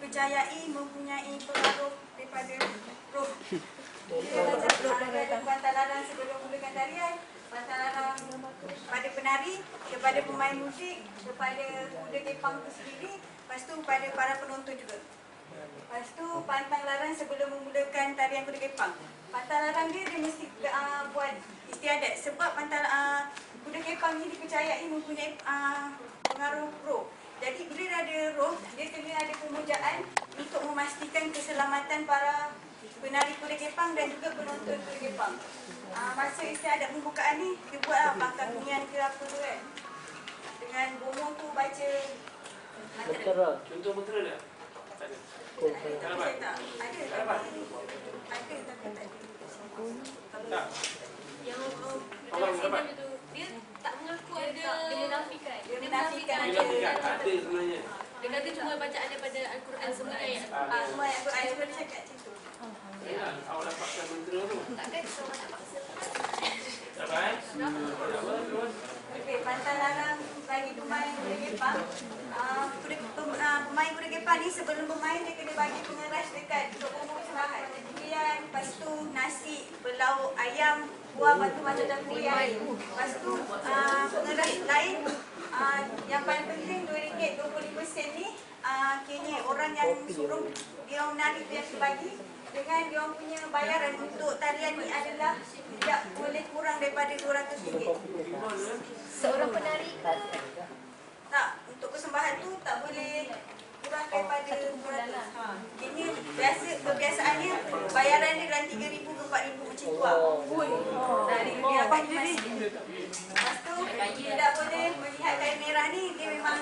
dipercayai mempunyai pengaruh daripada roh. Dia macam ada pantang larang sebelum mulakan tarian, pantang larang pada penari, kepada pemain muzik, kepada kuda kepang itu sendiri, lepas tu pada para penonton juga. Lepas tu pantang larang sebelum memulakan tarian kuda kepang. Pantang larang dia mesti buat istiadat sebab kuda kepang ni dipercayai mempunyai pengaruh roh. Jadi bila dah ada roh, dia kena ada pemujaan untuk memastikan keselamatan para penari kuda kepang dan juga penonton kuda kepang. Masa istiadat pembukaan ni, dia buatlah pangkang bunyian ke apa tu kan. Dengan bomo tu baca mantra. Contoh mantra dia? Tak ada. Tak. Ada tapi tak ada. Tak. Yang dalam itu dia tak mengaku ada, dia menafikan. Dia menafikan Dia ada sebenarnya. Dia kata cuma bacaan daripada Al-Quran semua ayat. Semua ayat Quran cuma dia cakap macam tu. Ya, awak dapatkan mantra tu. Takkan semua nak paksa. Dapat? Okey, pantang larang bagi pemain kuda kepang. Pemain kuda kepang ni sebelum bermain dia kena bagi pengeras dekat untuk umur serahat. Kemudian lepas tu nasi berlauk ayam, buah batu macam dapur air. Lepas tu pengeras lain yang paling penting RM2.25 ni kini orang yang suruh dia menari tu yang bagi dengan dia punya bayaran untuk tarian ni adalah tidak boleh kurang daripada RM200. Seorang penari ke? Tak, untuk persembahan tu tak boleh kurang daripada RM200. Ini kebiasaannya bayaran dia dalam RM3,000 ke RM4,000 macam tu lah. Dia dapat ni. Lepas tu tidak boleh melihat kain merah ni, dia memang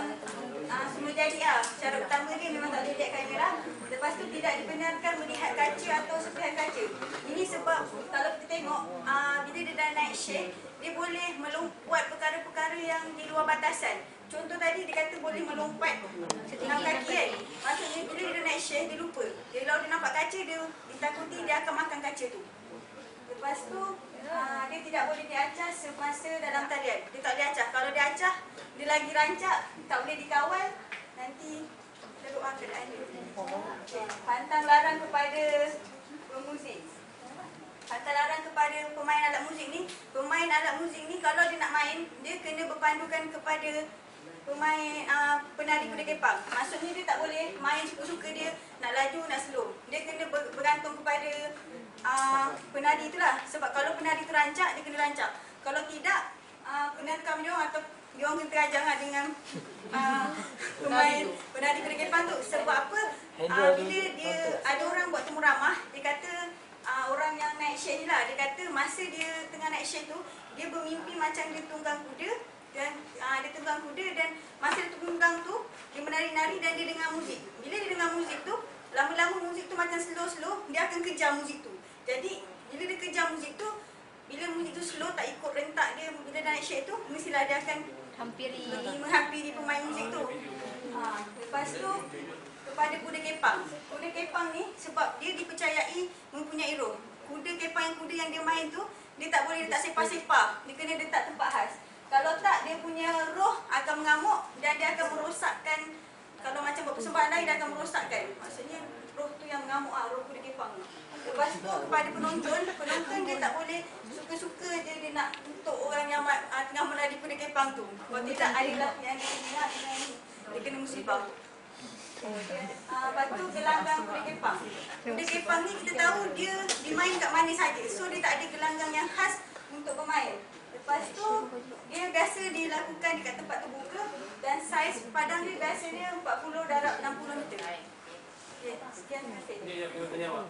semua jadi lah. Syarat utama dia memang tak boleh lihat kain merah. Lepas tu tidak dibenarkan melihat kaca atau serpihan kaca. Ini sebab kalau kita tengok bila dia dah naik shade, dia boleh melompat perkara-perkara yang di luar batasan. Contoh tadi dia kata boleh melompat 6 kaki kan. Maksudnya bila dia naik shade, dia lupa. Kalau dia nampak kaca, dia ditakuti dia akan makan kaca tu. Lepas tu dia tidak boleh diacah semasa dalam tarian. Dia tak boleh acah. Kalau dia acah, dia lagi rancak, tak boleh dikawal, nanti teruk keadaan dia. Pantang larang kepada pemuzik. Pantang larang kepada pemain alat muzik ni. Pemain alat muzik ni kalau dia nak main, dia kena berpandukan kepada pemain penari kuda kepang. Maksudnya dia tak boleh main suka-suka dia, nak laju, nak slow. Dia kena bergantung kepada penari itulah. Sebab kalau penari tu rancak, dia kena rancak. Kalau tidak, penari kami dia atau dia orang kena terajang dengan pemain penari kuda kepang tu. Sebab apa? Bila dia ada orang buat temu ramah, dia kata orang yang naik shade ni lah, dia kata masa dia tengah naik shade tu, dia bermimpi macam dia tunggang kuda dan dia tunggang kuda dan masa dia tunggang tu, dia menari-nari dan dia dengar muzik. Bila dia dengar muzik tu, lama-lama muzik tu macam slow-slow, dia akan kejar muzik tu. Jadi, bila dia kejar muzik tu, bila muzik tu slow, tak ikut rentak dia, bila dia naik shade tu, mestilah dia akan menghampiri pemain muzik tu. Lepas tu, kepada kuda kepang. Kuda kepang ni sebab dia dipercayai mempunyai roh. Kuda kepang yang dia main tu, dia tak boleh letak sepah-sepah. Dia kena letak tempat khas. Kalau tak, dia punya roh akan mengamuk dan dia akan merosakkan. Kalau macam buat persembahan lain, dia akan merosakkan. Maksudnya roh tu yang mengamuk roh kuda kepang ni. Lepas tu kepada penonton dia tak boleh suka-suka je dia nak untuk orang yang tengah menari kuda kepang tu. Kalau tidak, adalah yang dia kena musibah. Lepas tu gelanggang kuda kepang. Kuda kepang ni kita tahu dia dimain kat mana saja. So dia tak ada gelanggang yang khas untuk bermain. Lepas tu dia biasa dilakukan dekat tempat terbuka dan saiz padang dia biasanya 40 darab 60 meter. Okey, sekian terima kasih. Ini yang tanya awak.